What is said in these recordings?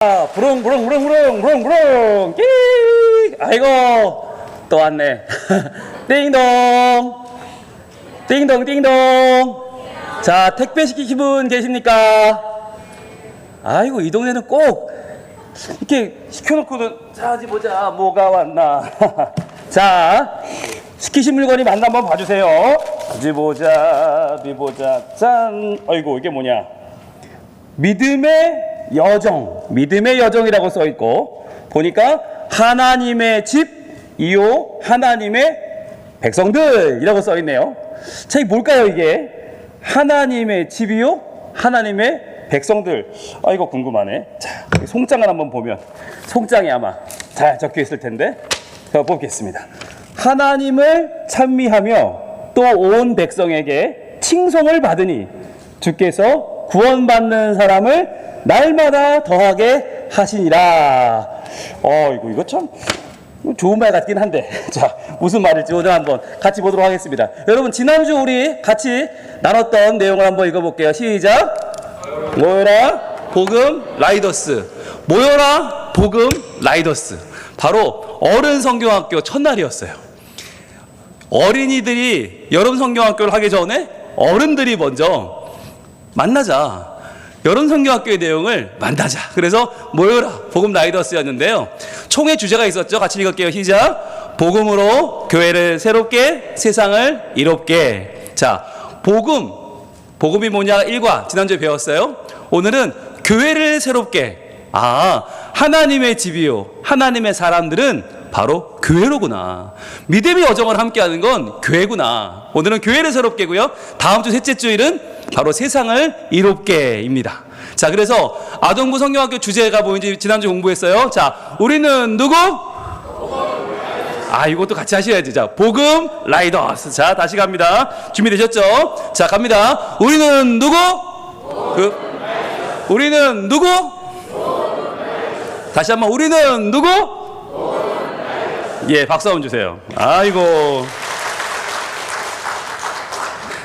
부릉부릉부릉부릉부릉부릉 끼 아이고 또 왔네. 띵동 띵동 띵동. 자, 택배 시키신 분 계십니까? 아이고, 이 동네는 꼭 이렇게 시켜놓고는 자 어디 보자 뭐가 왔나. 자, 시키신 물건이 맞나 한번 봐주세요. 어디 보자 어디 보자. 짠. 아이고, 이게 뭐냐, 믿음의 여정, 믿음의 여정이라고 써있고, 보니까 하나님의 집이요 하나님의 백성들이라고 써있네요. 자, 이게 뭘까요? 이게 하나님의 집이요 하나님의 백성들. 아, 이거 궁금하네. 자, 송장을 한번 보면 송장이 아마 잘 적혀있을 텐데 제가 뽑겠습니다. 하나님을 찬미하며 또 온 백성에게 칭송을 받으니 주께서 구원받는 사람을 날마다 더하게 하시니라. 이거 참 좋은 말 같긴 한데, 자, 무슨 말일지 오늘 한번 같이 보도록 하겠습니다. 여러분, 지난주 우리 같이 나눴던 내용을 한번 읽어볼게요. 시작. 모여라 복음 라이더스. 모여라 복음 라이더스. 바로 어른 성경학교 첫날이었어요. 어린이들이 여름 성경학교를 하기 전에 어른들이 먼저 만나자, 여름 성경학교의 내용을 만나자. 그래서 모여라 복음 라이더스였는데요. 총회 주제가 있었죠. 같이 읽을게요. 시작. 복음으로 교회를 새롭게, 세상을 이롭게. 자, 복음이 뭐냐 1과 지난주에 배웠어요. 오늘은 교회를 새롭게. 하나님의 집이요 하나님의 사람들은 바로 교회로구나. 믿음의 여정을 함께하는 건 교회구나. 오늘은 교회를 새롭게고요. 다음 주 셋째 주일은 바로 세상을 이롭게입니다. 자, 그래서 아동부 성경학교 주제가 뭐인지 지난주 공부했어요. 자, 우리는 누구? 이것도 같이 하셔야지. 자, 복음 라이더스. 자, 다시 갑니다. 준비되셨죠? 자, 갑니다. 우리는 누구? 우리는 누구? 다시 한번. 우리는 누구? 예, 박수 한번 주세요. 아이고,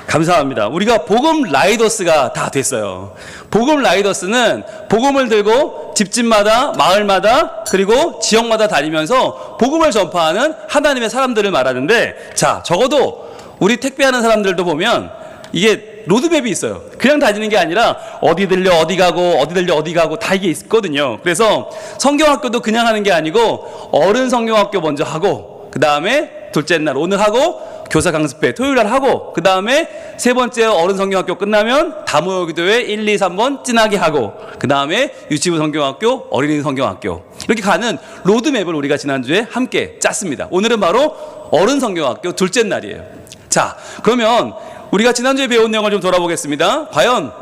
감사합니다. 우리가 복음 라이더스가 다 됐어요. 복음 라이더스는 복음을 들고 집집마다, 마을마다, 그리고 지역마다 다니면서 복음을 전파하는 하나님의 사람들을 말하는데, 자, 적어도 우리 택배하는 사람들도 보면 이게 로드맵이 있어요. 그냥 다니는 게 아니라 어디 들려 어디 가고, 어디 들려 어디 가고, 다 이게 있거든요. 그래서 성경학교도 그냥 하는 게 아니고 어른 성경학교 먼저 하고, 그 다음에 둘째 날 오늘 하고, 교사 강습회 토요일 날 하고, 그 다음에 세 번째 어른 성경학교 끝나면 다모여기도회 1, 2, 3번 진하게 하고, 그 다음에 유치부 성경학교, 어린이 성경학교, 이렇게 가는 로드맵을 우리가 지난주에 함께 짰습니다. 오늘은 바로 어른 성경학교 둘째 날이에요. 자, 그러면 우리가 지난주에 배운 내용을 좀 돌아보겠습니다. 과연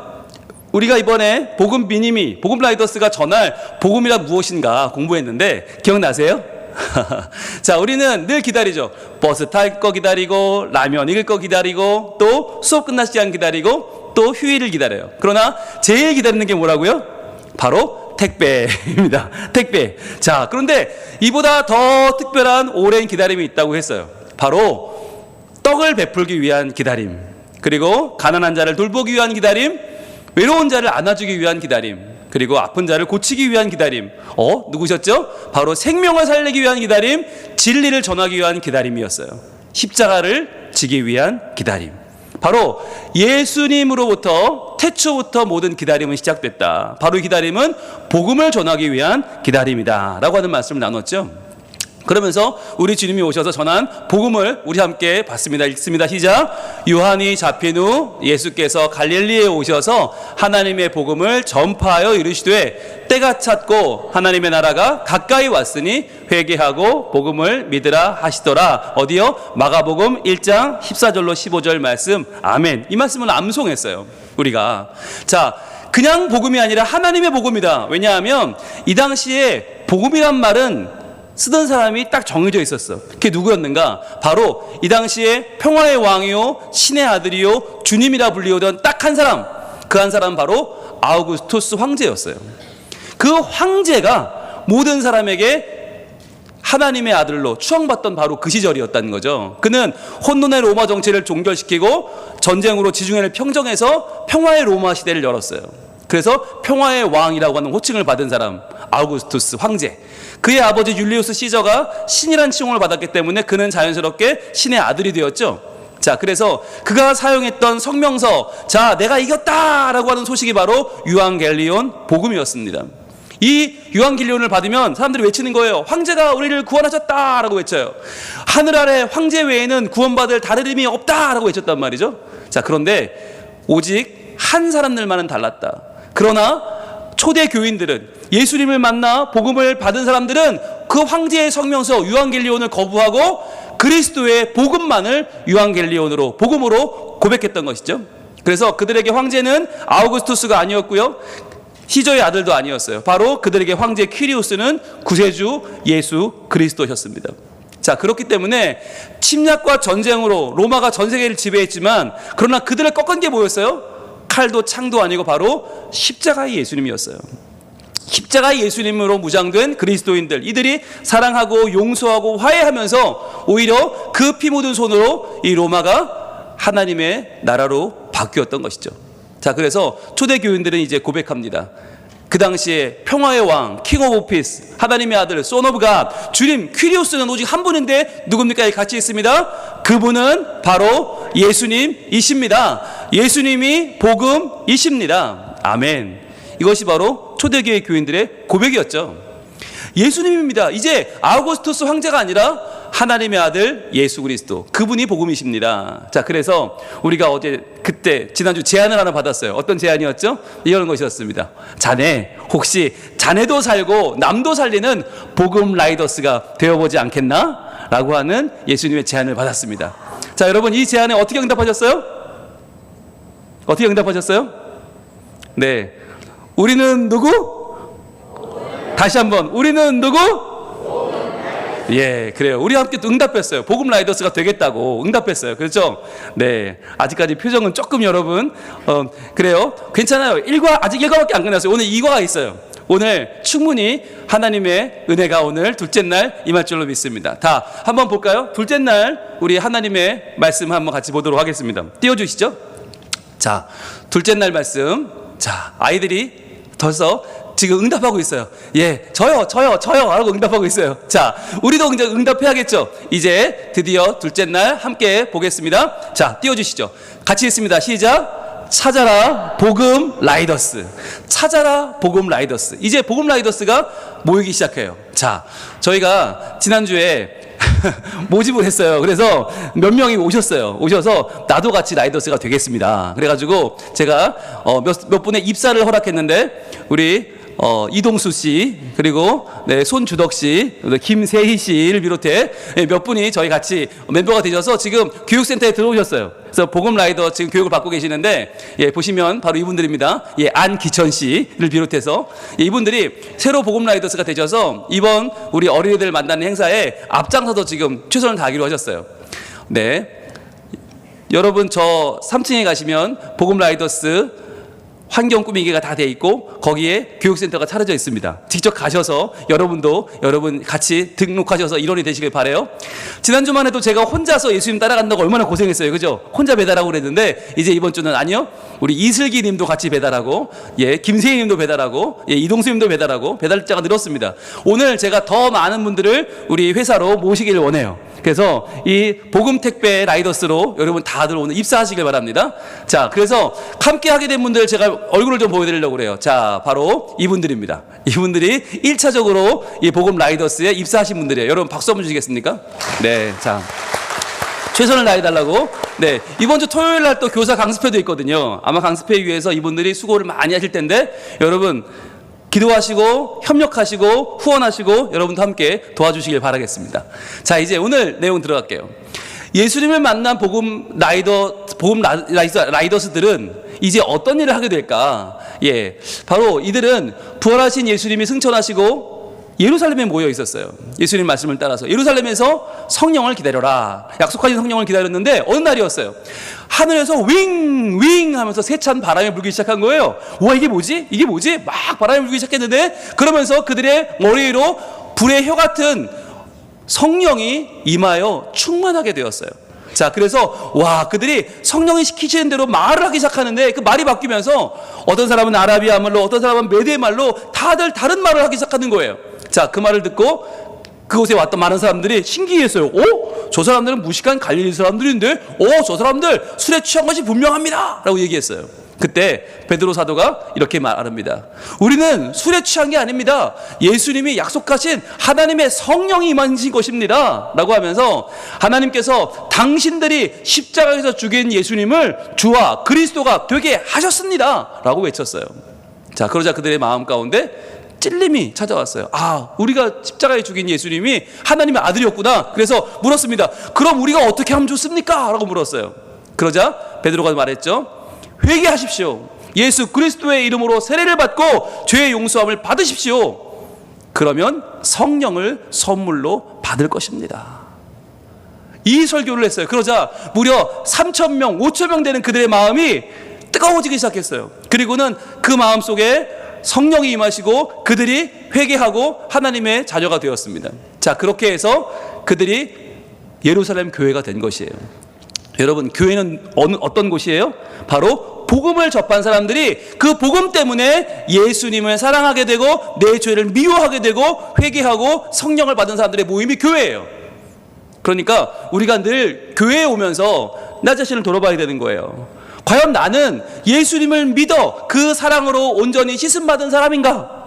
우리가 이번에 복음 미니미, 복음 라이더스가 전할 복음이란 무엇인가 공부했는데 기억나세요? 자, 우리는 늘 기다리죠. 버스 탈 거 기다리고, 라면 익을 거 기다리고, 또 수업 끝날 시간 기다리고, 또 휴일을 기다려요. 그러나 제일 기다리는 게 뭐라고요? 바로 택배입니다. 택배. 자, 그런데 이보다 더 특별한 오랜 기다림이 있다고 했어요. 바로 떡을 베풀기 위한 기다림, 그리고 가난한 자를 돌보기 위한 기다림, 외로운 자를 안아주기 위한 기다림, 그리고 아픈 자를 고치기 위한 기다림. 누구셨죠? 바로 생명을 살리기 위한 기다림, 진리를 전하기 위한 기다림이었어요. 십자가를 지기 위한 기다림. 바로 예수님으로부터 태초부터 모든 기다림은 시작됐다. 바로 이 기다림은 복음을 전하기 위한 기다림이다 라고 하는 말씀을 나눴죠. 그러면서 우리 주님이 오셔서 전한 복음을 우리 함께 봤습니다. 읽습니다. 시작. 요한이 잡힌 후 예수께서 갈릴리에 오셔서 하나님의 복음을 전파하여 이르시되 때가 찼고 하나님의 나라가 가까이 왔으니 회개하고 복음을 믿으라 하시더라. 어디요? 마가복음 1장 14절로 15절 말씀. 아멘. 이 말씀을 암송했어요, 우리가. 자, 그냥 복음이 아니라 하나님의 복음이다. 왜냐하면 이 당시에 복음이란 말은 쓰던 사람이 딱 정해져 있었어. 그게 누구였는가? 바로 이 당시에 평화의 왕이요 신의 아들이요 주님이라 불리우던 딱 한 사람. 그 한 사람 바로 아우구스투스 황제였어요. 그 황제가 모든 사람에게 하나님의 아들로 추앙받던 바로 그 시절이었다는 거죠. 그는 혼돈의 로마 정치를 종결시키고 전쟁으로 지중해를 평정해서 평화의 로마 시대를 열었어요. 그래서 평화의 왕이라고 하는 호칭을 받은 사람, 아우구스투스 황제. 그의 아버지 율리우스 시저가 신이란 칭호를 받았기 때문에 그는 자연스럽게 신의 아들이 되었죠. 자, 그래서 그가 사용했던 성명서, 자, 내가 이겼다라고 하는 소식이 바로 유앙겔리온 복음이었습니다. 이 유앙겔리온을 받으면 사람들이 외치는 거예요. 황제가 우리를 구원하셨다라고 외쳐요. 하늘 아래 황제 외에는 구원받을 다른 이름이 없다라고 외쳤단 말이죠. 자, 그런데 오직 한 사람들만은 달랐다. 그러나 초대 교인들은, 예수님을 만나 복음을 받은 사람들은 그 황제의 성명서 유앙겔리온을 거부하고 그리스도의 복음만을 유앙겔리온으로, 복음으로 고백했던 것이죠. 그래서 그들에게 황제는 아우구스투스가 아니었고요, 시저의 아들도 아니었어요. 바로 그들에게 황제 퀴리우스는 구세주 예수 그리스도셨습니다. 자, 그렇기 때문에 침략과 전쟁으로 로마가 전 세계를 지배했지만, 그러나 그들을 꺾은 게 뭐였어요? 칼도 창도 아니고 바로 십자가의 예수님이었어요. 십자가의 예수님으로 무장된 그리스도인들, 이들이 사랑하고 용서하고 화해하면서 오히려 그 피 묻은 손으로 이 로마가 하나님의 나라로 바뀌었던 것이죠. 자, 그래서 초대 교인들은 이제 고백합니다. 그 당시에 평화의 왕, 킹 오브 피스, 하나님의 아들, 선 오브 갓, 주님 퀴리오스는 오직 한 분인데 누굽니까? 같이 있습니다. 그분은 바로 예수님이십니다. 예수님이 복음이십니다. 아멘. 이것이 바로 초대교회 교인들의 고백이었죠. 예수님입니다. 이제 아우구스투스 황제가 아니라 하나님의 아들 예수 그리스도, 그분이 복음이십니다. 자, 그래서 우리가 그때 지난주 제안을 하나 받았어요. 어떤 제안이었죠? 이런 것이었습니다. 자네 혹시 자네도 살고 남도 살리는 복음 라이더스가 되어보지 않겠나? 라고 하는 예수님의 제안을 받았습니다. 자, 여러분, 이 제안에 어떻게 응답하셨어요? 어떻게 응답하셨어요? 네, 우리는 누구? 다시 한번, 우리는 누구? 예, 그래요. 우리 함께 응답했어요. 복음 라이더스가 되겠다고 응답했어요. 그렇죠? 네, 아직까지 표정은 조금 여러분 그래요. 괜찮아요. 아직 1과밖에 안 끝났어요. 오늘 2과가 있어요. 오늘 충분히 하나님의 은혜가 오늘 둘째 날 임할 줄로 믿습니다. 다 한번 볼까요? 둘째 날 우리 하나님의 말씀 한번 같이 보도록 하겠습니다. 띄워주시죠. 자, 둘째 날 말씀. 자, 아이들이 벌써 지금 응답하고 있어요. 예, 저요 하고 응답하고 있어요. 자, 우리도 응답해야겠죠. 이제 드디어 둘째 날 함께 보겠습니다. 자, 띄워주시죠. 같이 있습니다. 시작. 찾아라 복음 라이더스. 찾아라 복음 라이더스. 이제 복음 라이더스가 모이기 시작해요. 자, 저희가 지난주에 모집을 했어요. 그래서 몇 명이 오셔서 나도 같이 라이더스가 되겠습니다. 그래가지고 제가 몇 분의 입사를 허락했는데, 우리 이동수 씨, 그리고 네, 손주덕 씨, 김세희 씨를 비롯해 몇 분이 저희 같이 멤버가 되셔서 지금 교육센터에 들어오셨어요. 그래서 복음 라이더 지금 교육을 받고 계시는데, 예, 보시면 바로 이분들입니다. 예, 안기천 씨를 비롯해서 이분들이 새로 복음 라이더스가 되셔서 이번 우리 어린이들 만나는 행사에 앞장서서 지금 최선을 다하기로 하셨어요. 네, 여러분 저 3층에 가시면 복음 라이더스 환경 꾸미기가 다 돼 있고 거기에 교육센터가 차려져 있습니다. 직접 가셔서 여러분 같이 등록하셔서 일원이 되시길 바라요. 지난주만 해도 제가 혼자서 예수님 따라간다고 얼마나 고생했어요. 그죠? 혼자 배달하고 그랬는데 이제 이번 주는 아니요. 우리 이슬기 님도 같이 배달하고, 예, 김세희 님도 배달하고, 예, 이동수 님도 배달하고, 배달자가 늘었습니다. 오늘 제가 더 많은 분들을 우리 회사로 모시기를 원해요. 그래서 이 복음 택배 라이더스로 여러분 다들 오늘 입사하시길 바랍니다. 자, 그래서 함께 하게 된 분들 제가 얼굴을 좀 보여드리려고 그래요. 자, 바로 이분들입니다. 이분들이 1차적으로 이 복음 라이더스에 입사하신 분들이에요. 여러분 박수 한번 주시겠습니까? 네, 자, 최선을 다해달라고. 네, 이번 주 토요일 날 또 교사 강습회도 있거든요. 아마 강습회 위해서 이분들이 수고를 많이 하실 텐데, 여러분 기도하시고 협력하시고 후원하시고 여러분도 함께 도와주시길 바라겠습니다. 자, 이제 오늘 내용 들어갈게요. 예수님을 만난 복음 라이더스들은 이제 어떤 일을 하게 될까? 예, 바로 이들은 부활하신 예수님이 승천하시고 예루살렘에 모여 있었어요. 예수님 말씀을 따라서 예루살렘에서 성령을 기다려라, 약속하신 성령을 기다렸는데 어느 날이었어요. 하늘에서 윙 하면서 세찬 바람이 불기 시작한 거예요. 와, 이게 뭐지? 막 바람이 불기 시작했는데, 그러면서 그들의 머리 위로 불의 혀 같은 성령이 임하여 충만하게 되었어요. 자, 그래서 와, 그들이 성령이 시키시는 대로 말을 하기 시작하는데 그 말이 바뀌면서 어떤 사람은 아라비아 말로, 어떤 사람은 메대 말로 다들 다른 말을 하기 시작하는 거예요. 자, 그 말을 듣고 그곳에 왔던 많은 사람들이 신기했어요. 저 사람들은 무식한 갈릴리 사람들인데, 저 사람들 술에 취한 것이 분명합니다 라고 얘기했어요. 그때 베드로 사도가 이렇게 말합니다. 우리는 술에 취한 게 아닙니다. 예수님이 약속하신 하나님의 성령이 임하신 것입니다 라고 하면서 하나님께서 당신들이 십자가에서 죽인 예수님을 주와 그리스도가 되게 하셨습니다 라고 외쳤어요. 자, 그러자 그들의 마음 가운데 찔림이 찾아왔어요. 우리가 십자가에 죽인 예수님이 하나님의 아들이었구나. 그래서 물었습니다. 그럼 우리가 어떻게 하면 좋습니까? 라고 물었어요. 그러자 베드로가 말했죠. 회개하십시오. 예수 그리스도의 이름으로 세례를 받고 죄의 용서함을 받으십시오. 그러면 성령을 선물로 받을 것입니다. 이 설교를 했어요. 그러자 무려 3,000명, 5,000명 되는 그들의 마음이 뜨거워지기 시작했어요. 그리고는 그 마음 속에 성령이 임하시고 그들이 회개하고 하나님의 자녀가 되었습니다. 자, 그렇게 해서 그들이 예루살렘 교회가 된 것이에요. 여러분, 교회는 어떤 곳이에요? 바로 복음을 접한 사람들이 그 복음 때문에 예수님을 사랑하게 되고 내 죄를 미워하게 되고 회개하고 성령을 받은 사람들의 모임이 교회예요. 그러니까 우리가 늘 교회에 오면서 나 자신을 돌아봐야 되는 거예요. 과연 나는 예수님을 믿어 그 사랑으로 온전히 씻음받은 사람인가?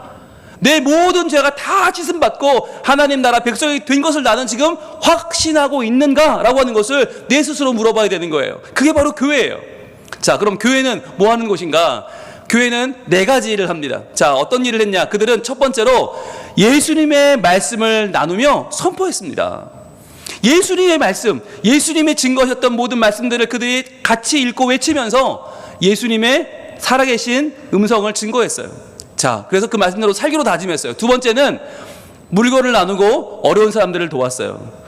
내 모든 죄가 다 씻음받고 하나님 나라 백성이 된 것을 나는 지금 확신하고 있는가? 라고 하는 것을 내 스스로 물어봐야 되는 거예요. 그게 바로 교회예요. 자, 그럼 교회는 뭐 하는 곳인가? 교회는 4가지 일을 합니다. 자, 어떤 일을 했냐? 그들은 첫 번째로 예수님의 말씀을 나누며 선포했습니다. 예수님의 말씀, 예수님의 증거하셨던 모든 말씀들을 그들이 같이 읽고 외치면서 예수님의 살아계신 음성을 증거했어요. 자, 그래서 그 말씀대로 살기로 다짐했어요. 두 번째는 물건을 나누고 어려운 사람들을 도왔어요.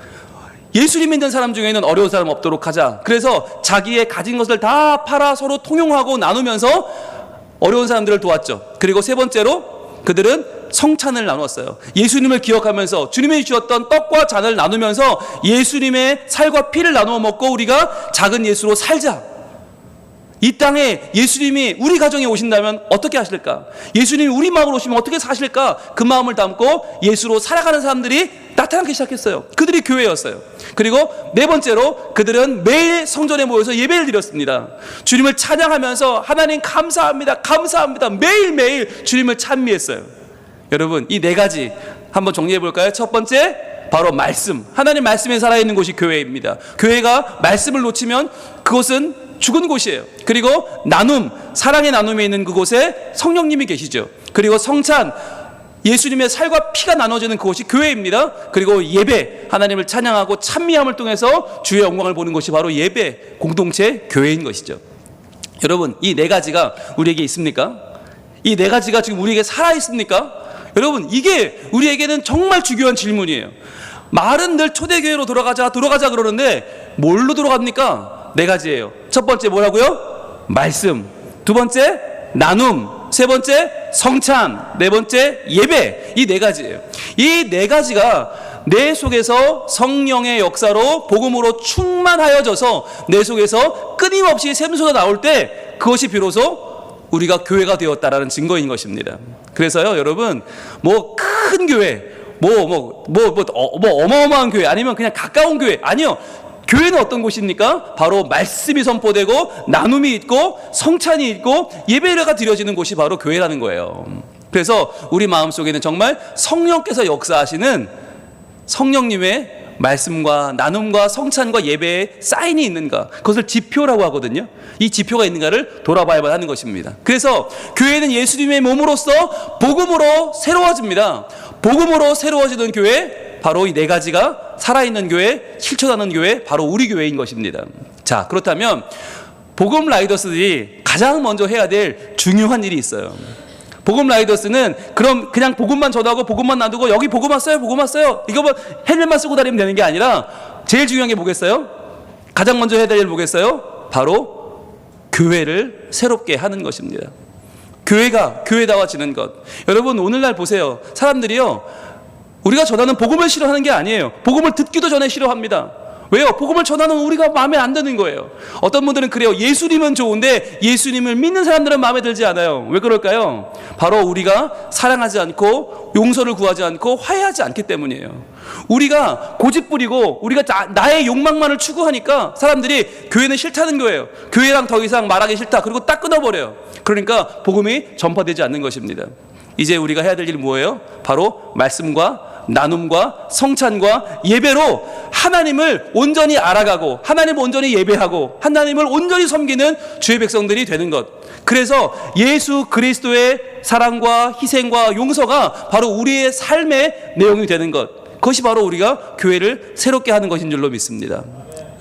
예수님 믿는 사람 중에는 어려운 사람 없도록 하자. 그래서 자기의 가진 것을 다 팔아 서로 통용하고 나누면서 어려운 사람들을 도왔죠. 그리고 세 번째로 그들은 성찬을 나눴어요. 예수님을 기억하면서 주님이 주었던 떡과 잔을 나누면서 예수님의 살과 피를 나누어 먹고 우리가 작은 예수로 살자. 이 땅에 예수님이 우리 가정에 오신다면 어떻게 하실까? 예수님이 우리 마음으로 오시면 어떻게 사실까? 그 마음을 담고 예수로 살아가는 사람들이 나타나기 시작했어요. 그들이 교회였어요. 그리고 네 번째로 그들은 매일 성전에 모여서 예배를 드렸습니다. 주님을 찬양하면서 하나님 감사합니다, 감사합니다. 매일매일 주님을 찬미했어요. 여러분, 이 4가지 한번 정리해 볼까요? 첫 번째, 바로 말씀. 하나님 말씀에 살아있는 곳이 교회입니다. 교회가 말씀을 놓치면 그것은 죽은 곳이에요. 그리고 나눔, 사랑의 나눔에 있는 그곳에 성령님이 계시죠. 그리고 성찬, 예수님의 살과 피가 나눠지는 그곳이 교회입니다. 그리고 예배, 하나님을 찬양하고 찬미함을 통해서 주의 영광을 보는 것이 바로 예배, 공동체, 교회인 것이죠. 여러분, 이 4가지가 우리에게 있습니까? 이 4가지가 지금 우리에게 살아있습니까? 여러분, 이게 우리에게는 정말 중요한 질문이에요. 말은 늘 초대교회로 돌아가자 그러는데 뭘로 돌아갑니까? 4가지예요. 첫 번째 뭐라고요? 말씀. 두 번째 나눔. 세 번째 성찬. 네 번째 예배. 이 4가지예요. 이 4가지가 내 속에서 성령의 역사로 복음으로 충만하여져서 내 속에서 끊임없이 샘솟아 나올 때 그것이 비로소 우리가 교회가 되었다라는 증거인 것입니다. 그래서요, 여러분, 뭐 큰 교회, 어마어마한 교회, 아니면 그냥 가까운 교회, 아니요. 교회는 어떤 곳입니까? 바로 말씀이 선포되고 나눔이 있고 성찬이 있고 예배가 드려지는 곳이 바로 교회라는 거예요. 그래서 우리 마음속에는 정말 성령께서 역사하시는 성령님의 말씀과 나눔과 성찬과 예배에 사인이 있는가, 그것을 지표라고 하거든요. 이 지표가 있는가를 돌아봐야만 하는 것입니다. 그래서 교회는 예수님의 몸으로서 복음으로 새로워집니다. 복음으로 새로워지는 교회, 바로 이 4가지가 살아있는 교회, 실천하는 교회, 바로 우리 교회인 것입니다. 자, 그렇다면 복음 라이더스들이 가장 먼저 해야 될 중요한 일이 있어요. 복음 라이더스는 그냥 복음만 전하고 복음만 놔두고 여기 복음 왔어요, 복음 왔어요, 이거 뭐 헬멧만 쓰고 다니면 되는 게 아니라 제일 중요한 게 뭐겠어요? 가장 먼저 해야 될 일 뭐겠어요? 바로 교회를 새롭게 하는 것입니다. 교회가 교회다워지는 것. 여러분, 오늘날 보세요. 사람들이요, 우리가 전하는 복음을 싫어하는 게 아니에요. 복음을 듣기도 전에 싫어합니다. 왜요? 복음을 전하는 우리가 마음에 안 드는 거예요. 어떤 분들은 그래요. 예수님은 좋은데 예수님을 믿는 사람들은 마음에 들지 않아요. 왜 그럴까요? 바로 우리가 사랑하지 않고 용서를 구하지 않고 화해하지 않기 때문이에요. 우리가 고집부리고 우리가 나의 욕망만을 추구하니까 사람들이 교회는 싫다는 거예요. 교회랑 더 이상 말하기 싫다. 그리고 딱 끊어버려요. 그러니까 복음이 전파되지 않는 것입니다. 이제 우리가 해야 될 일이 뭐예요? 바로 말씀과 나눔과 성찬과 예배로 하나님을 온전히 알아가고 하나님을 온전히 예배하고 하나님을 온전히 섬기는 주의 백성들이 되는 것. 그래서 예수 그리스도의 사랑과 희생과 용서가 바로 우리의 삶의 내용이 되는 것. 그것이 바로 우리가 교회를 새롭게 하는 것인 줄로 믿습니다.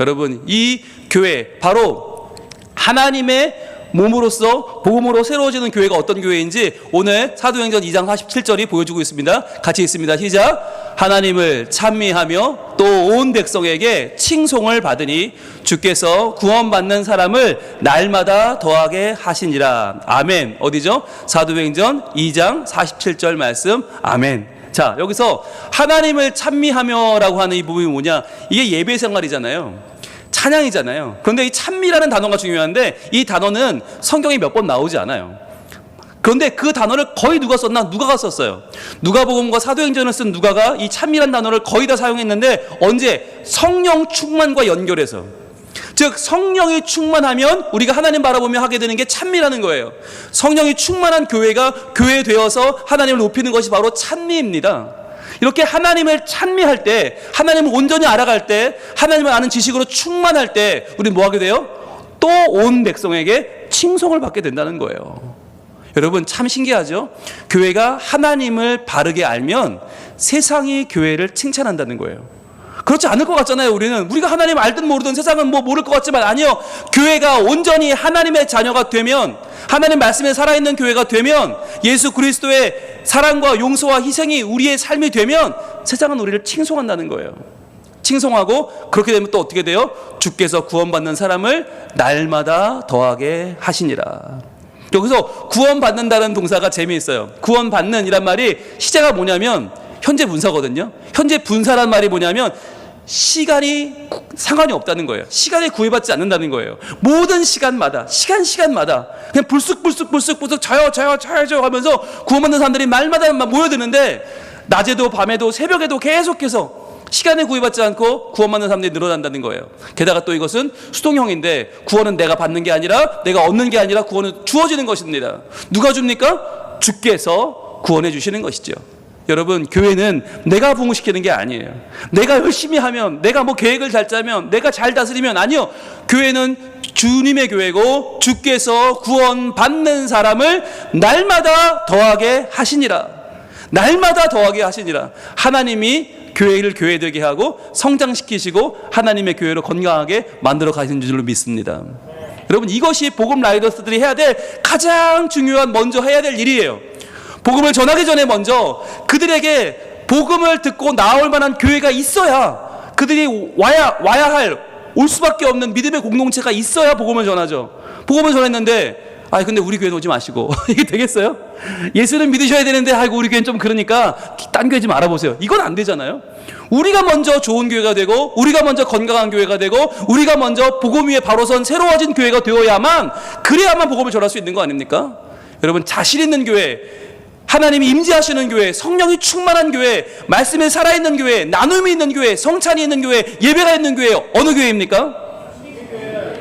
여러분, 이 교회 바로 하나님의 몸으로서 복음으로 새로워지는 교회가 어떤 교회인지 오늘 사도행전 2장 47절이 보여주고 있습니다. 같이 읽습니다. 시작. 하나님을 찬미하며 또 온 백성에게 칭송을 받으니 주께서 구원받는 사람을 날마다 더하게 하시니라. 아멘. 어디죠? 사도행전 2장 47절 말씀. 아멘. 자, 여기서 하나님을 찬미하며라고 하는 이 부분이 뭐냐? 이게 예배 생활이잖아요. 찬양이잖아요. 그런데 이 찬미라는 단어가 중요한데 이 단어는 성경에 몇 번 나오지 않아요. 그런데 그 단어를 거의 누가 썼나? 누가가 썼어요. 누가복음과 사도행전을 쓴 누가가 이 찬미라는 단어를 거의 다 사용했는데 언제? 성령 충만과 연결해서. 즉 성령이 충만하면 우리가 하나님 바라보며 하게 되는 게 찬미라는 거예요. 성령이 충만한 교회가 교회 되어서 하나님을 높이는 것이 바로 찬미입니다. 이렇게 하나님을 찬미할 때, 하나님을 온전히 알아갈 때, 하나님을 아는 지식으로 충만할 때 우리 뭐 하게 돼요? 또 온 백성에게 칭송을 받게 된다는 거예요. 여러분 참 신기하죠? 교회가 하나님을 바르게 알면 세상이 교회를 칭찬한다는 거예요. 그렇지 않을 것 같잖아요. 우리가 하나님 알든 모르든 세상은 뭐 모를 것 같지만 아니요. 교회가 온전히 하나님의 자녀가 되면, 하나님 말씀에 살아있는 교회가 되면, 예수 그리스도의 사랑과 용서와 희생이 우리의 삶이 되면 세상은 우리를 칭송한다는 거예요. 칭송하고 그렇게 되면 또 어떻게 돼요? 주께서 구원받는 사람을 날마다 더하게 하시니라. 여기서 구원받는다는 동사가 재미있어요. 구원받는 이란 말이 시제가 뭐냐면 현재 분사거든요. 현재 분사란 말이 뭐냐면 시간이 상관이 없다는 거예요. 시간에 구애받지 않는다는 거예요. 모든 시간마다 시간마다 그냥 불쑥 저요 하면서 구원받는 사람들이 말마다 모여드는데 낮에도 밤에도 새벽에도 계속해서 시간에 구애받지 않고 구원받는 사람들이 늘어난다는 거예요. 게다가 또 이것은 수동형인데 구원은 내가 받는 게 아니라 내가 얻는 게 아니라 구원은 주어지는 것입니다. 누가 줍니까? 주께서 구원해 주시는 것이죠. 여러분 교회는 내가 부흥시키는 게 아니에요. 내가 열심히 하면, 내가 뭐 계획을 잘 짜면, 내가 잘 다스리면, 아니요. 교회는 주님의 교회고 주께서 구원받는 사람을 날마다 더하게 하시니라. 날마다 더하게 하시니라. 하나님이 교회를 교회되게 하고 성장시키시고 하나님의 교회로 건강하게 만들어 가시는 줄로 믿습니다. 여러분 이것이 복음 라이더스들이 해야 될 가장 중요한, 먼저 해야 될 일이에요. 복음을 전하기 전에 먼저 그들에게 복음을 듣고 나올 만한 교회가 있어야, 그들이 와야 할, 올 수밖에 없는 믿음의 공동체가 있어야 복음을 전하죠. 복음을 전했는데 근데 우리 교회는 오지 마시고 이게 되겠어요? 예수는 믿으셔야 되는데 우리 교회는 좀 그러니까 딴 교회 좀 알아보세요. 이건 안 되잖아요. 우리가 먼저 좋은 교회가 되고 우리가 먼저 건강한 교회가 되고 우리가 먼저 복음 위에 바로 선 새로워진 교회가 되어야만, 그래야만 복음을 전할 수 있는 거 아닙니까? 여러분 자신 있는 교회, 하나님이 임재하시는 교회, 성령이 충만한 교회, 말씀에 살아있는 교회, 나눔이 있는 교회, 성찬이 있는 교회, 예배가 있는 교회, 어느 교회입니까?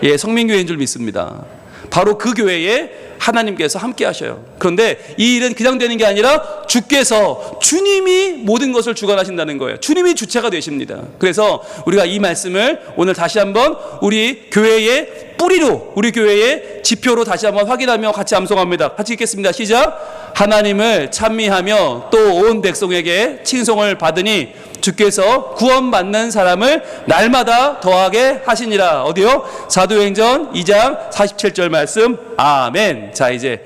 예, 성민교회인 줄 믿습니다. 바로 그 교회에 하나님께서 함께 하셔요. 그런데 이 일은 그냥 되는 게 아니라 주께서, 주님이 모든 것을 주관하신다는 거예요. 주님이 주체가 되십니다. 그래서 우리가 이 말씀을 오늘 다시 한번 우리 교회의 뿌리로, 우리 교회의 지표로 다시 한번 확인하며 같이 암송합니다. 같이 읽겠습니다. 시작. 하나님을 찬미하며 또 온 백성에게 칭송을 받으니 주께서 구원받는 사람을 날마다 더하게 하시니라. 어디요? 사도행전 2장 47절 말씀. 아멘. 자, 이제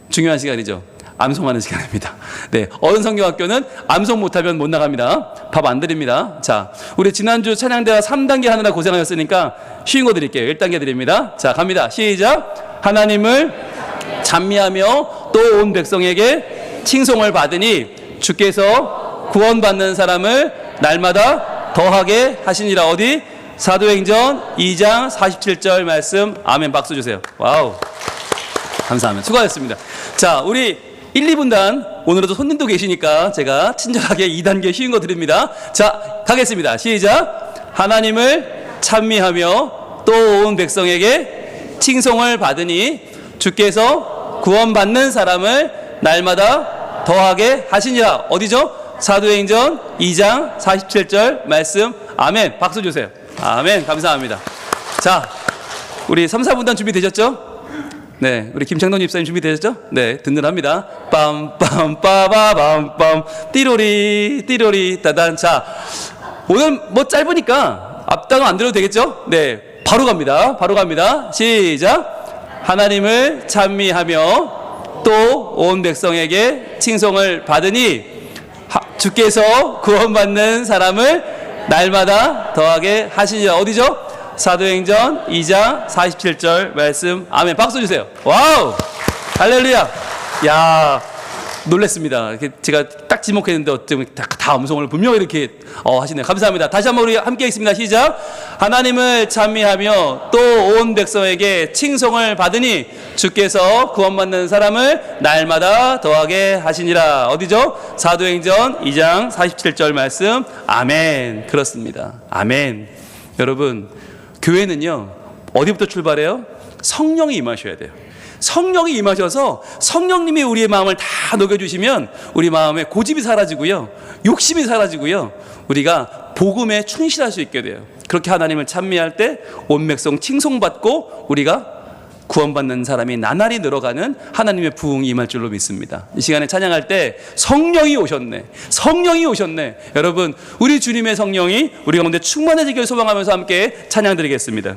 중요한 시간이죠. 암송하는 시간입니다. 네, 어른 성경학교는 암송 못하면 못 나갑니다. 밥 안 드립니다. 자, 우리 지난주 찬양대와 3단계 하느라 고생하셨으니까 쉬운 거 드릴게요. 1단계 드립니다. 자, 갑니다. 시작. 하나님을 찬미하며 또 온 백성에게 칭송을 받으니 주께서 구원받는 사람을 날마다 더하게 하시니라. 어디? 사도행전 2장 47절 말씀 아멘. 박수 주세요. 와우. 감사합니다. 수고하셨습니다. 자, 우리 1, 2분단 오늘도 손님도 계시니까 제가 친절하게 2단계 쉬운 거 드립니다. 자, 가겠습니다. 시작. 하나님을 찬미하며 또 온 백성에게 칭송을 받으니 주께서 구원받는 사람을 날마다 더하게 하시니라. 어디죠? 사도행전 2장 47절 말씀 아멘. 박수 주세요. 아멘. 감사합니다. 자, 우리 3, 4분단 준비되셨죠? 네, 우리 김창동 집사님 준비되셨죠? 네, 든든합니다. 빰빰빠바밤빰 띠로리 띠로리 따단. 자, 오늘 뭐 짧으니까 앞단어 안 들어도 되겠죠? 네, 바로 갑니다. 바로 갑니다. 시작. 하나님을 찬미하며 또 온 백성에게 칭송을 받으니 주께서 구원받는 사람을 날마다 더하게 하시니라. 어디죠? 사도행전 2장 47절 말씀 아멘. 박수 주세요. 와우, 할렐루야. 야, 놀랬습니다. 이렇게 제가 딱 지목했는데 어쩜 다 음성을 분명히 이렇게 하시네요. 감사합니다. 다시 한번 우리 함께 있습니다. 시작. 하나님을 찬미하며 또 온 백성에게 칭송을 받으니 주께서 구원받는 사람을 날마다 더하게 하시니라. 어디죠? 사도행전 2장 47절 말씀 아멘. 그렇습니다. 아멘. 여러분, 교회는요 어디부터 출발해요? 성령이 임하셔야 돼요. 성령이 임하셔서 성령님이 우리의 마음을 다 녹여주시면 우리 마음에 고집이 사라지고요, 욕심이 사라지고요, 우리가 복음에 충실할 수 있게 돼요. 그렇게 하나님을 찬미할 때 온 백성 칭송받고 우리가 구원받는 사람이 나날이 늘어가는 하나님의 부흥이 임할 줄로 믿습니다. 이 시간에 찬양할 때 성령이 오셨네, 성령이 오셨네. 여러분, 우리 주님의 성령이 우리 가운데 충만해지길 소망하면서 함께 찬양 드리겠습니다.